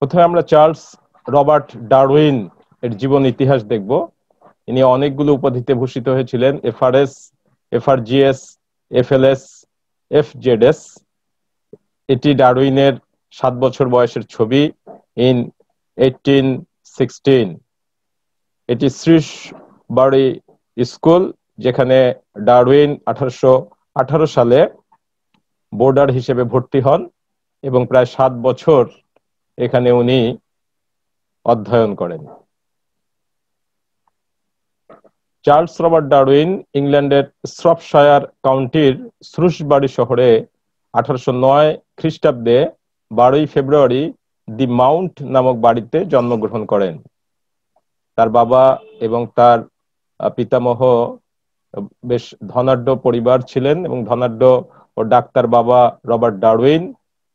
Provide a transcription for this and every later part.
প্রথমে আমরা Charles Robert Darwin এর জীবন ইতিহাস দেখব। ইনি অনেকগুলো উপাধিতে ভূষিত হয়েছিলেন: এফআরএস, এফআরজিএস, এফএলএস, এফজেডএস। এটি ডারউইনের 7 বছর বয়সের ছবি ইন 1816। এটি শ্রীশবাড়ি স্কুল, যেখানে ডারউইন 1818 সালে বোর্ডার হিসেবে ভর্তি হন এবং প্রায় 7 বছর এখানে উনি অধ্যয়ন করেন। চার্লস রবার্ট ডারউইন ইংল্যান্ডের শ্রপশায়ার কাউন্টির শ্রুশবাড়ি শহরে 1809 খ্রিস্টাব্দে 12 ফেব্রুয়ারি দি মাউন্ট নামক বাড়িতে জন্মগ্রহণ করেন। তার বাবা এবং তার পিতামহ বেশ ধনাঢ্য পরিবার ছিলেন এবং ধনাঢ্য ও ডাক্তার বাবা রবার্ট ডারউইন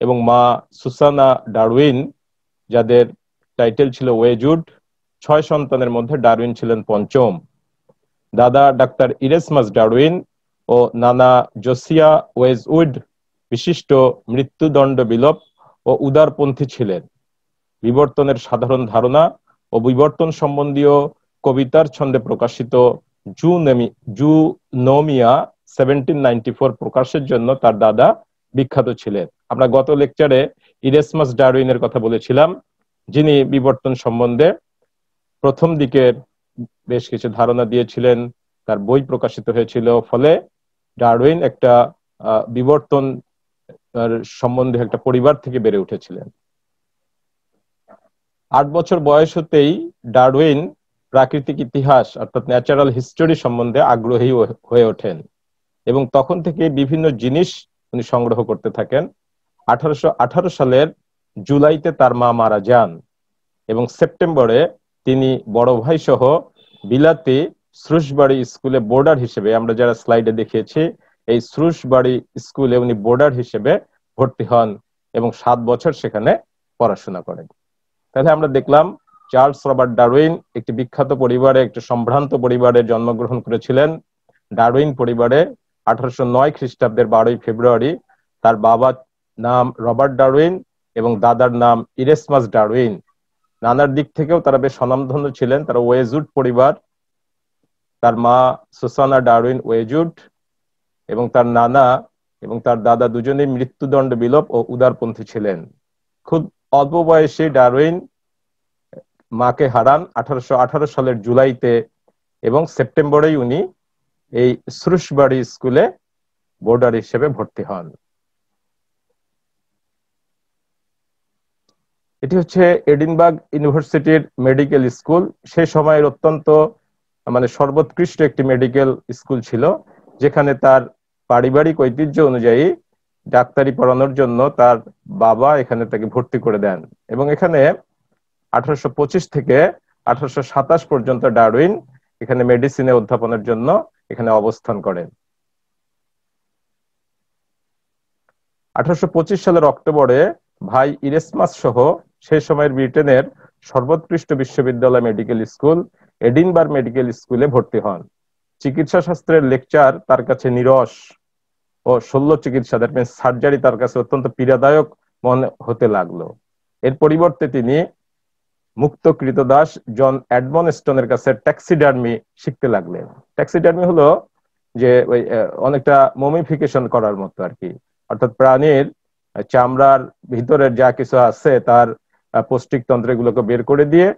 এবং মা সুসানা ডারউইন, যাদের টাইটেল ছিল ওয়েজউড। 6 সন্তানের মধ্যে ডারউইন ছিলেন পঞ্চম। দাদা ডাক্তার ইরেসমাস ডারউইন ও নানা জোসিয়া ওয়েজউড বিশিষ্ট মৃত্যুদণ্ড বিলোপ ও উদারপন্থী ছিলেন। বিবর্তনের সাধারণ ধারণা ও বিবর্তন সম্বন্ধীয় কবিতার ছন্দে প্রকাশিত জুনোমিয়া 1794 প্রকাশের জন্য তার দাদা বিখ্যাত ছিলেন। আমরা গত লেকচারে ইরেসমাস ডারউইনের কথা বলেছিলাম, যিনি বিবর্তন সম্বন্ধে প্রথম দিকের বেশ কিছু ধারণা দিয়েছিলেন। তার বই প্রকাশিত হয়েছিল, ফলে ডারউইন একটা বিবর্তন সম্বন্ধে একটা পরিবার থেকে বেড়ে উঠেছিলেন। 8 বছর বয়স হতেই ডারউইন প্রাকৃতিক ইতিহাস অর্থাৎ ন্যাচারাল হিস্টোরি সম্বন্ধে আগ্রহী হয়ে ওঠেন এবং তখন থেকে বিভিন্ন জিনিস উনি সংগ্রহ করতে থাকেন। 1818 সালের জুলাইতে তার মা মারা যান এবং সেপ্টেম্বরে তিনি বড় ভাই সহ বিলাতে শ্রুশবাড়ি স্কুলে বোর্ডার হিসেবে, আমরা যারা স্লাইডে দেখিয়েছি, এই শ্রুশবাড়ি স্কুলে উনি বোর্ডার হিসেবে ভর্তি হন এবং 7 বছর সেখানে পড়াশোনা করেন। তাহলে আমরা দেখলাম চার্লস রবার্ট ডারউইন একটি বিখ্যাত পরিবারে, একটি সম্ভ্রান্ত পরিবারে জন্মগ্রহণ করেছিলেন। ডারউইন পরিবারে 1809 খ্রিস্টাব্দের 12 ফেব্রুয়ারি তার বাবার নাম রবার্ট ডারউইন এবং দাদার নাম ইরেসমাস ডারউইন। নানার দিক থেকেও তারা বেশ স্বনামধন্য ছিলেন। তারা ওয়েজউড পরিবার। তার মা সুসানা ডারউইন ওয়েজউড এবং তার নানা এবং তার দাদা দুজনেই মৃত্যুদণ্ড বিলোপ ও উদারপন্থী ছিলেন। খুব অল্প বয়সে ডারউইন মাকে হারান 1818 সালের জুলাইতে এবং সেপ্টেম্বরেই উনি এই শ্রুশবাড়ি স্কুলে বোর্ডার হিসেবে ভর্তি হন। এটি হচ্ছে এডিনবার্গ ইউনিভার্সিটির মেডিকেল স্কুল। সেই সময়ের অত্যন্ত সর্বোৎকৃষ্ট একটি মেডিকেল স্কুল ছিল, যেখানে তার পারিবারিক ঐতিহ্য অনুযায়ী ডাক্তারি পড়ানোর জন্য তার বাবা এখানে তাকে ভর্তি করে দেন এবং এখানে 1825 থেকে 1827 পর্যন্ত ডারউইন এখানে মেডিসিনে অধ্যাপনের জন্য এখানে অবস্থান করেন। 1825 সালের অক্টোবরে ভাই ইরেসমাস সহ সেই সময়ের ব্রিটেনের সর্বোৎকৃষ্ট বিশ্ববিদ্যালয় মেডিকেল স্কুল এডিনবার্গ মেডিকেল স্কুলে ভর্তি হন। চিকিৎসা শাস্ত্রের লেকচার তার কাছে নিরস ও শল্য চিকিৎসা, দ্যাট মিন্স সার্জারি, তার কাছে অত্যন্ত পীড়াদায়ক মনে হতে লাগলো। এর পরিবর্তে তিনি মুক্ত কৃতদাস জন এডমনস্টনের কাছে ট্যাক্সিডার্মি শিখতে লাগলেন। ট্যাক্সিডার্মি হলো যে ওই অনেকটা মমিফিকেশন করার মতো আর কি, অর্থাৎ প্রাণীর চামড়ার ভিতরের যা কিছু আছে তার পৌষ্টিক তন্ত্রগুলোকে বের করে দিয়ে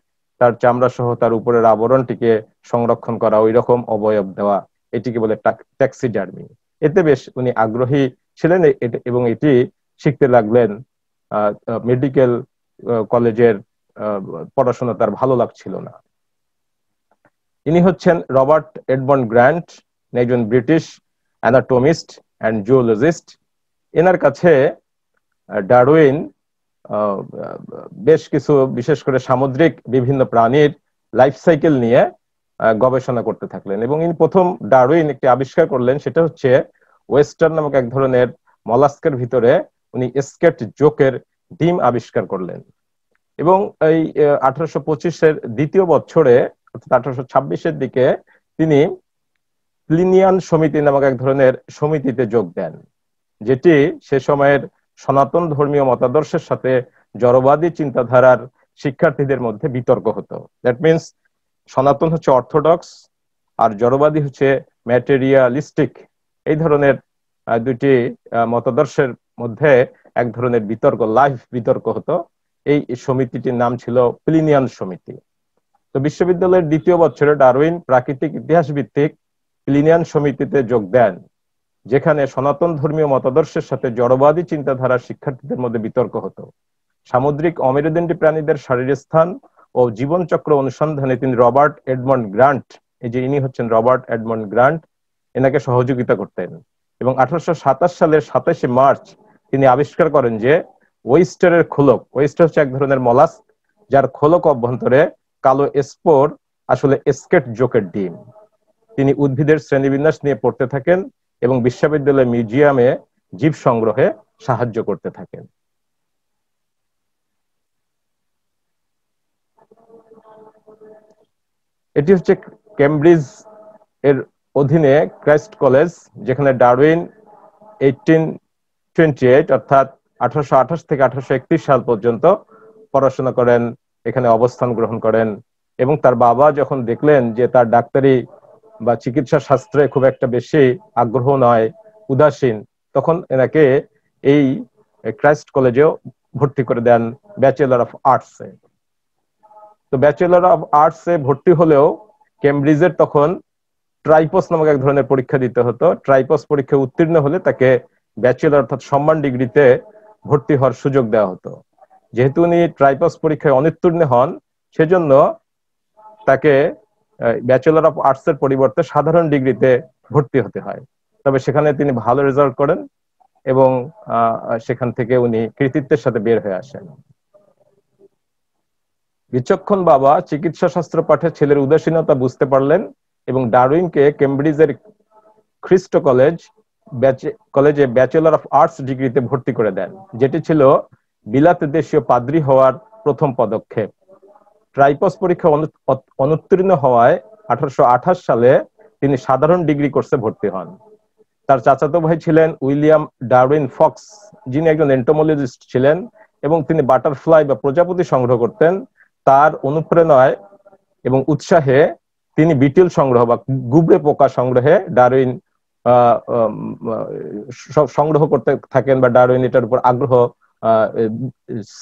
তার চামড়া সহ তার উপরের আবরণটিকে সংরক্ষণ করা, ওই রকম অবয়ব দেওয়া, এটিকে বলে ট্যাক্সিডার্মি। এতে বেশ উনি আগ্রহী ছিলেন এবং এটি শিখতে লাগলেন। মেডিকেল কলেজের পড়াশোনা তার ভালো লাগছিল না। ইনি হচ্ছেন রবার্ট এডমন্ড গ্র্যান্ট, একজন ব্রিটিশ অ্যানাটমিস্ট অ্যান্ড জুওলজিস্ট। এনার কাছে ডারউইন বেশ কিছু, বিশেষ করে সামুদ্রিক বিভিন্ন প্রাণীর লাইফ সাইকেল নিয়ে গবেষণা করতে থাকলেন এবং ইনি প্রথম ডারউইন একটি আবিষ্কার করলেন, সেটা হচ্ছে ওয়েস্টার্ন নামক এক ধরনের মলাস্কের ভিতরে উনি স্কেট জোকের ডিম আবিষ্কার করলেন এবং এই 1825-এর দ্বিতীয় বছরে অর্থাৎ 1826-এর দিকে তিনি প্লিনিয়ান সমিতি নামক এক ধরনের সমিতিতে যোগ দেন, যেটি সে সময়ের সনাতন ধর্মীয় মতাদর্শের সাথে জড়বাদী চিন্তাধারার শিক্ষার্থীদের মধ্যে বিতর্ক হতো। দ্যাট মিনস সনাতন হচ্ছে অর্থোডক্স আর জড়বাদী হচ্ছে ম্যাটেরিয়ালিস্টিক। এই ধরনের দুটি মতাদর্শের মধ্যে এক ধরনের বিতর্ক, লাইভ বিতর্ক হতো। এই সমিতিটির নাম ছিল প্লিনিয়ান সমিতি। তো বিশ্ববিদ্যালয়ের দ্বিতীয় বছরে ডারউইন প্রাকৃতিক ইতিহাস ভিত্তিক প্লিনিয়ান সমিতিতে যোগ দেন, যেখানে সনাতন ধর্মীয় মতাদর্শের সাথে জড়বাদী চিন্তাধারার শিক্ষার্থীদের মধ্যে বিতর্ক হতো। সামুদ্রিক অমেরুদণ্ডী প্রাণীদের শারীরস্থান ও জীবনচক্র অনুসন্ধানে তিনি রবার্ট এডমন্ড গ্রান্ট, এই যে ইনি হচ্ছেন রবার্ট এডমন্ড গ্রান্ট, এনাকে সহযোগিতা করতেন। এবং 1827 সালের 27শে মার্চ তিনি আবিষ্কার করেন যে ওয়েস্টারের খোলক, ওয়েস্টার হচ্ছে এক ধরনের মলাস্ক যার খোলক অভ্যন্তরে কালো স্পোর আসলে এসকেট জোকের ডিম। তিনি উদ্ভিদের শ্রেণীবিন্যাস নিয়ে পড়তে থাকেন এবং বিশ্ববিদ্যালয় মিউজিয়ামে জীব সংগ্রহে সাহায্য করতে থাকেন। এটি হচ্ছে কেমব্রিজ এর অধীনে ক্রাইস্ট কলেজ, যেখানে ডারউইন 1828 অর্থাৎ 1828 থেকে 1831 সাল পর্যন্ত পড়াশোনা করেন, এখানে অবস্থান গ্রহণ করেন। এবং তার বাবা যখন দেখলেন যে তার ডাক্তারি বা চিকিৎসা শাস্ত্রে খুব একটা বেশি আগ্রহ নয়, উদাসীন, তখন এনাকে এই ক্রাইস্ট কলেজেও ভর্তি করে দেন ব্যাচেলর অফ আর্টসে। তো ব্যাচেলর অফ আর্টসে ভর্তি হলেও কেমব্রিজের তখন ট্রাইপস নামক এক ধরনের পরীক্ষা দিতে হতো। ট্রাইপস পরীক্ষায় উত্তীর্ণ হলে তাকে ব্যাচেলর অর্থাৎ সম্মান ডিগ্রিতে ভর্তি হওয়ার সুযোগ দেওয়া হতো। যেহেতু উনি ট্রাইপস পরীক্ষায় অনুত্তীর্ণ হন, সেজন্য তাকে ব্যাচেলর অফ আর্টস এর পরিবর্তে সাধারণ ডিগ্রিতে ভর্তি হতে হয়। তবে সেখানে তিনি ভালো রেজাল্ট করেন এবং সেখান থেকে উনি কৃতিত্বের সাথে বের হয়ে আসেন। বিচক্ষণ বাবা চিকিৎসা শাস্ত্র পাঠে ছেলের উদাসীনতা বুঝতে পারলেন এবং ডারউইনকে কেমব্রিজের খ্রিস্ট কলেজে ব্যাচেলর অফ আর্টস ডিগ্রিতে ভর্তি করে দেন, যেটি ছিল বিলাত দেশীয় পাদ্রী হওয়ার প্রথম পদক্ষেপ। ট্রাইপস পরীক্ষা অনুত্তীর্ণ হওয়ায় 1828 সালে তিনি সাধারণ ডিগ্রি কোর্সে ভর্তি হন। তার চাচাতো ভাই ছিলেন উইলিয়াম ডারউইন ফক্স, যিনি একজন এন্টোমোলজিস্ট ছিলেন এবং তিনি বাটারফ্লাই বা প্রজাপতি সংগ্রহ করতেন। তার অনুপ্রেরণায় এবং উৎসাহে তিনি বিটল সংগ্রহ বা গুবরে পোকা সংগ্রহে ডারউইন সংগ্রহ করতে থাকেন, বা ডারউইন এটার উপর আগ্রহ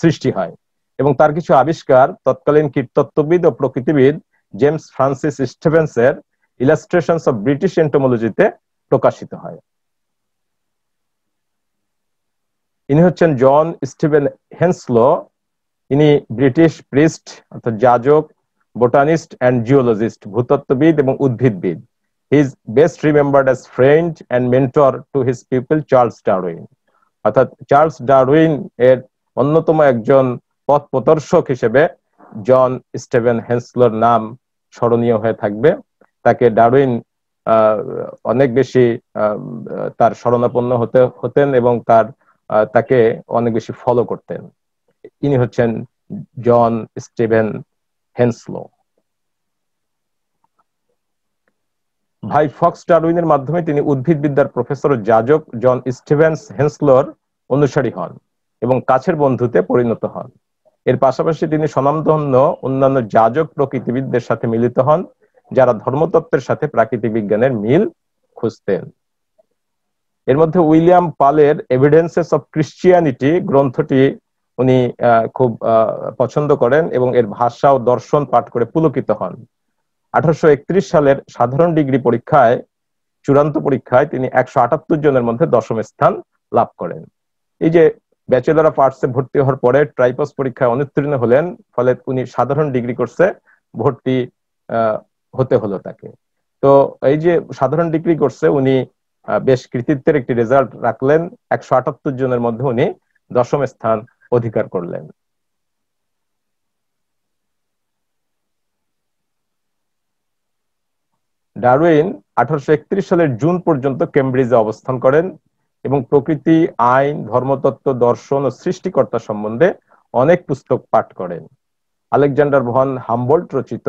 সৃষ্টি হয়। এবং তার কিছু আবিষ্কার তৎকালীন কীটতত্ত্ববিদ ও প্রকৃতিবিদ জেমস ফ্রান্সিস স্টিভেন্সের ইলাস্ট্রেশনস অফ ব্রিটিশ এন্টোমোলজিতে প্রকাশিত হয়। ইনি হচ্ছেন জন স্টিভেন হেন্সলো। ইনি ব্রিটিশ প্রিস্ট অর্থাৎ যাজক, বোটানিস্ট অ্যান্ড জিওলজিস্ট, ভূতত্ত্ববিদ এবং উদ্ভিদবিদ। He is best remembered as friend and mentor to his people Charles Darwin. অর্থাৎ চার্লস ডারউইন এর অন্যতম একজন পথ প্রদর্শক হিসেবে জন স্টিভেন হেন্সলোর নাম স্মরণীয় হয়ে থাকবে। তাকে ডারউইন অনেক বেশি তার শরণাপন্ন হতেন এবং তাকে অনেক বেশি ফলো করতেন। ইনি হচ্ছেন জন স্টিভেন হেন্সলো। ভাই ফক্স ডারউইনের মাধ্যমে তিনি উদ্ভিদবিদ্যার প্রফেসর ও যাজক জন স্টিভেন্স হেন্সলোর অনুসারী হন এবং কাছের বন্ধুতে পরিণত হন। এর পাশাপাশি তিনি স্বনামধন্য অন্যান্য যাজক প্রকৃতিবিদদের সাথে মিলিত হন, যারা ধর্মতত্ত্বের সাথে প্রাকৃতিক বিজ্ঞানের মিল খুঁজতেন। এর মধ্যে উইলিয়াম পালের এভিডেন্সেস অফ ক্রিশ্চিয়ানিটি গ্রন্থটি উনি খুব পছন্দ করেন এবং এর ভাষা ও দর্শন পাঠ করে পুলকিত হন। 1831 সালের সাধারণ ডিগ্রি পরীক্ষায়, চূড়ান্ত পরীক্ষায় তিনি 178 জনের মধ্যে 10ম স্থান লাভ করেন। এই যে ব্যাচেলর অফ আর্টসে ভর্তি হওয়ার পরে ট্রাইপস পরীক্ষায় অনুত্তীর্ণ হলেন, ফলে উনি সাধারণ ডিগ্রি কোর্সে ভর্তি হতে হলো তাকে। তো এই যে সাধারণ ডিগ্রি কোর্সে উনি বেশ কৃতিত্বের একটি রেজাল্ট রাখলেন। 178 জনের মধ্যে উনি 10ম স্থান অধিকার করলেন। ডারউইন 1831 সালের জুন পর্যন্ত কেমব্রিজে অবস্থান করেন এবং প্রকৃতি, আইন, ধর্মতত্ত্ব, দর্শন ও সৃষ্টিকর্তা সম্বন্ধে অনেক পুস্তক পাঠ করেন। আলেকজান্ডার ভন হামবোল্ট রচিত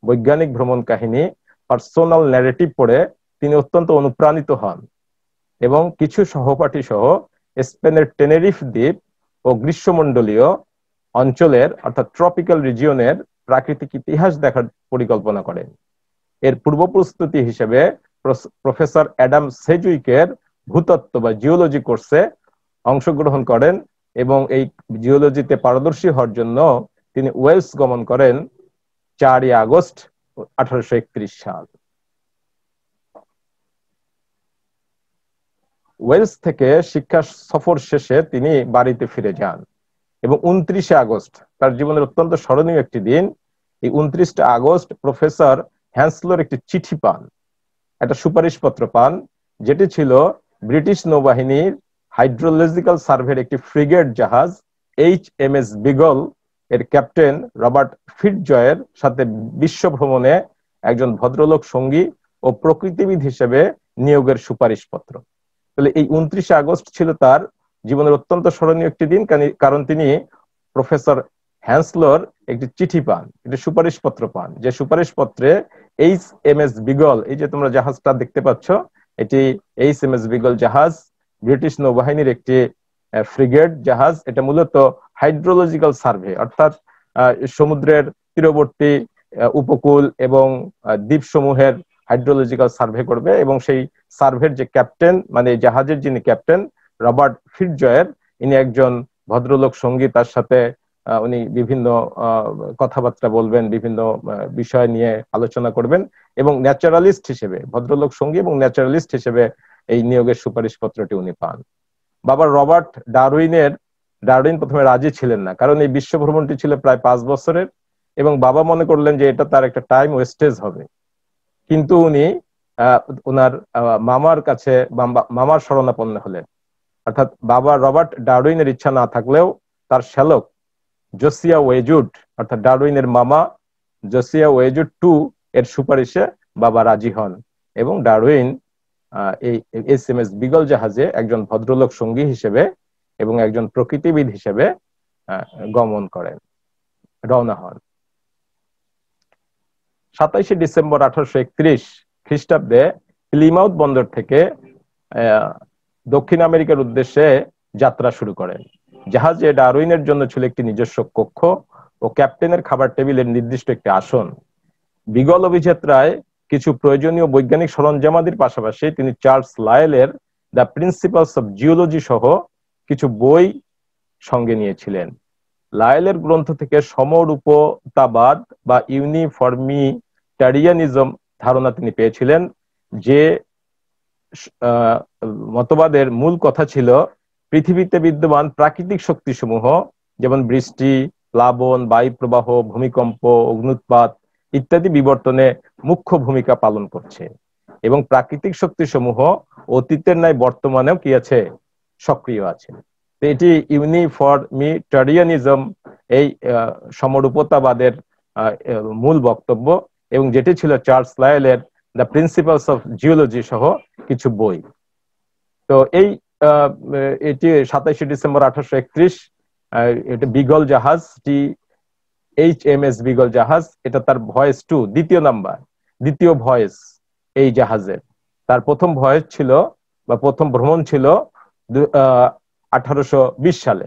বৈজ্ঞানিক ভ্রমণ কাহিনী পার্সোনাল ন্যারেটিভ পড়ে তিনি অত্যন্ত অনুপ্রাণিত হন এবং কিছু সহপাঠী সহ স্পেনের টেনেরিফ দ্বীপ ও গ্রীষ্মমণ্ডলীয় অঞ্চলের অর্থাৎ ট্রপিক্যাল রিজিয়নের প্রাকৃতিক ইতিহাস দেখার পরিকল্পনা করেন। এর পূর্ব প্রস্তুতি হিসেবে প্রফেসর অ্যাডাম সেজুইকের ভূতত্ত্ব বা জিওলজি কোর্সে অংশগ্রহণ করেন এবং এই জিওলজিতে পারদর্শী হওয়ার জন্য তিনি ওয়েলস গমন করেন 4 আগস্ট 1831 সাল। ওয়েলস থেকে শিক্ষা সফর শেষে তিনি বাড়িতে ফিরে যান এবং 29 আগস্ট তার জীবনের অত্যন্ত স্মরণীয় একটি দিন। এই 29 আগস্ট প্রফেসর হ্যান্সলোর একটি চিঠি পান, একটা সুপারিশপত্র পান, যেটি ছিল ব্রিটিশ নৌবাহিনীর হাইড্রোলজিক্যাল সার্ভের একটি ফ্রিগেট জাহাজ HMS বিগল এর ক্যাপ্টেন রবার্ট ফিটজয়ের সাথে বিশ্ব ভ্রমণে একজন ভদ্রলোক সঙ্গী ও প্রকৃতিবিদ হিসেবে নিয়োগের সুপারিশপত্র। তাহলে এই 29 আগস্ট ছিল তার জীবনের অত্যন্ত স্মরণীয় একটি দিন, কারণ তিনি প্রফেসর হ্যান্সলোর একটি চিঠি পান, একটি সুপারিশপত্র পান, যে সুপারিশপত্রে HMS বিগল, এই যে তোমরা জাহাজটা দেখতে পাচ্ছ, এটি HMS বিগল জাহাজ ব্রিটিশ নৌবাহিনীর একটি ফ্রিগেট জাহাজ। এটা মূলত হাইড্রোলজিক্যাল সার্ভে অর্থাৎ সমুদ্রের তীরবর্তী উপকূল এবং দ্বীপসমূহের হাইড্রোলজিক্যাল সার্ভে করবে এবং সেই সার্ভের যে ক্যাপ্টেন, মানে জাহাজের যিনি ক্যাপ্টেন রবার্ট ফিটজয়ের, ইনি একজন ভদ্রলোক সঙ্গী, তার সাথে উনি বিভিন্ন কথাবার্তা বলবেন, বিভিন্ন বিষয় নিয়ে আলোচনা করবেন এবং ন্যাচারালিস্ট হিসেবে, ভদ্রলোক সঙ্গী এবং ন্যাচারালিস্ট হিসেবে এই নিয়োগের সুপারিশপত্রটি উনি পান। বাবা রবার্ট ডারউইন প্রথমে রাজি ছিলেন না, কারণ এই বিশ্ব ভ্রমণটি ছিল প্রায় 5 বছরের এবং বাবা মনে করলেন যে এটা তার একটা টাইম ওয়েস্টেজ হবে। কিন্তু উনি ওনার মামার কাছে, মামার শরণাপন্ন হলেন। অর্থাৎ বাবা রবার্ট ডারউইনের ইচ্ছা না থাকলেও তার শ্যালক জোসিয়া ওয়েজুড, অর্থাৎ ডারউইনের মামা জোসিয়া ওয়েজুড টু এর সুপারিশে বাবা রাজি হন এবং ডারউইন এই HMS বিগল জাহাজে একজন ভদ্রলোক সঙ্গী হিসেবে এবং একজন প্রকৃতিবিদ হিসেবে গমন করেন, রওনা হন। 27 ডিসেম্বর 1831 খ্রিস্টাব্দে প্লিমাউথ বন্দর থেকে দক্ষিণ আমেরিকার উদ্দেশ্যে যাত্রা শুরু করেন। জাহাজে ডারউইনের জন্য ছিল একটি নিজস্ব কক্ষ ও ক্যাপ্টেনের খাবার টেবিলের নির্দিষ্ট একটি আসন। বিগল অভিযাত্রায় কিছু প্রয়োজনীয় বৈজ্ঞানিক সরঞ্জামাদির পাশাপাশি তিনি চার্লস লায়েলের দ্য প্রিন্সিপালস অফ জিওলজি সহ কিছু বই সঙ্গে নিয়েছিলেন। লায়েলের গ্রন্থ থেকে সমরূপতাবাদ বা ইউনিফর্মিটারিয়ানিজম ধারণা তিনি পেয়েছিলেন, যে মতবাদের মূল কথা ছিল পৃথিবীতে বিদ্যমান প্রাকৃতিক শক্তিসমূহ, যেমন বৃষ্টি, প্লাবন, বায়ু প্রবাহ, ভূমিকম্প, অগ্নুৎপাত ইত্যাদি বিবর্তনে মুখ্য ভূমিকা পালন করছে এবং প্রাকৃতিক শক্তিসমূহ অতীতের ন্যায় বর্তমানেও কি আছে, সক্রিয় আছে। এটি ইউনিফর্মিটারিয়ানিজম, এই সমরূপতাবাদের মূল বক্তব্য এবং যেটি ছিল চার্লস লায়েলের দ্য প্রিন্সিপালস অফ জিওলজি সহ কিছু বই। তো এটি 27 ডিসেম্বর 1831 এটা বিগল জাহাজটি HMS বিগল জাহাজ, এটা তার ভয়েস 2, দ্বিতীয় ভয়েস এই জাহাজের। তার প্রথম ভয়েস ছিল বা প্রথম ভ্রমণ ছিল 1820 সালে,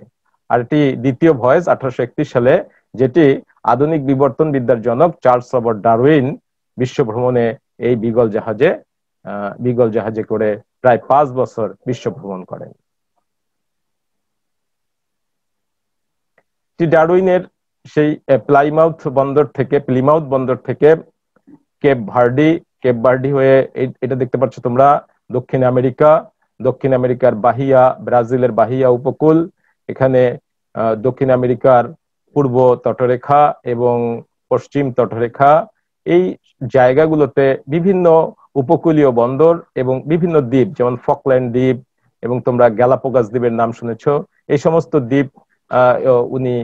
আর এটি দ্বিতীয় ভয়েস 1831 সালে, যেটি আধুনিক বিবর্তন বিদ্যার জনক চার্লস রবার্ট ডারউইন বিশ্ব ভ্রমণে এই বিগল জাহাজে করে প্রায় 5 বছর বিশ্ব ভ্রমণ করেন। ডারউইনের সেই প্লিমাউথ বন্দর থেকে কেপ ভার্ডি হয়ে, এটা দেখতে পাচ্ছ তোমরা, দক্ষিণ আমেরিকার বাহিয়া, ব্রাজিলের বাহিয়া উপকূল, এখানে দক্ষিণ আমেরিকার পূর্ব তটরেখা এবং পশ্চিম তটরেখা, এই জায়গাগুলোতে বিভিন্ন উপকূলীয় বন্দর এবং বিভিন্ন দ্বীপ, যেমন ফকল্যান্ড দ্বীপ এবং তোমরা গ্যালাপাগোস দ্বীপের নাম শুনেছ, এই সমস্ত দ্বীপ উনি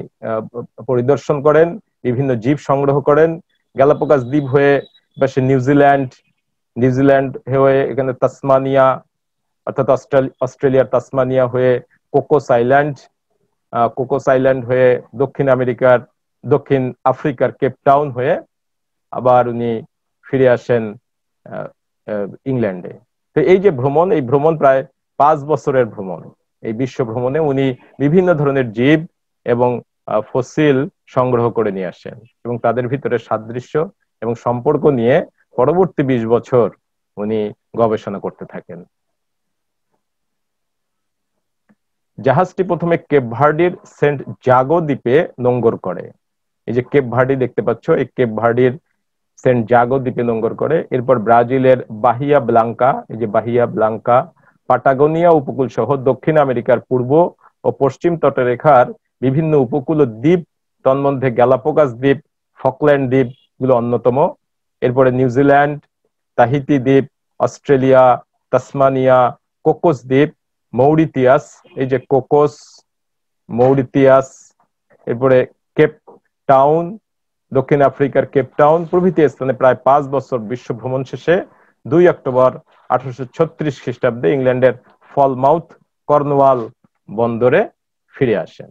পরিদর্শন করেন, বিভিন্ন জীব সংগ্রহ করেন। গ্যালাপাগোস দ্বীপ হয়ে পাশে নিউজিল্যান্ড হয়ে এখানে তাসমানিয়া, অর্থাৎ অস্ট্রেলিয়ার তাসমানিয়া হয়ে কোকোস আইল্যান্ড হয়ে দক্ষিণ আফ্রিকার কেপ টাউন হয়ে আবার উনি ফিরে আসেন ইংল্যান্ডে। তো এই যে ভ্রমণ প্রায় 5 বছরের ভ্রমণ। এই বিশ্ব ভ্রমণে উনি বিভিন্ন ধরনের জীব এবং ফসিল সংগ্রহ করে নিয়ে আসেন এবং তাদের ভিতরে সাদৃশ্য এবং সম্পর্ক নিয়ে পরবর্তী 20 বছর উনি গবেষণা করতে থাকেন। জাহাজটি প্রথমে কেপ ভার্ডির সেন্ট জাগো দ্বীপে নোঙ্গর করে। এই যে কেপ ভার্ডি দেখতে পাচ্ছ, এই কেপ ভার্ডির সেন্ট জাগো দ্বীপে নোঙ্গর করে। এরপর ব্রাজিলের বাহিয়া ব্লাঙ্কা, এই যে বাহিয়া ব্লাঙ্কা, পাটাগোনিয়া উপকূল সহ দক্ষিণ আমেরিকার পূর্ব ও পশ্চিম তটরেখার বিভিন্ন উপকূল ও দ্বীপ, তন্মধ্যে গ্যালাপোগাস দ্বীপ, ফকল্যান্ড দ্বীপ গুলো অন্যতম। এরপরে নিউজিল্যান্ড, তাহিতি দ্বীপ, অস্ট্রেলিয়া, তাসমানিয়া, কোকোস দ্বীপ, মৌরিতিয়াস, এই যে কোকোস, মৌরিতিয়াস, এরপরে কেপ টাউন, দক্ষিণ আফ্রিকার কেপ টাউন প্রভৃতি স্থানে প্রায় 5 বছর বিশ্ব ভ্রমণ শেষে 2 অক্টোবর 1836 খ্রিস্টাব্দে ইংল্যান্ডের ফলমাউথ কর্নওয়াল বন্দরে ফিরে আসেন।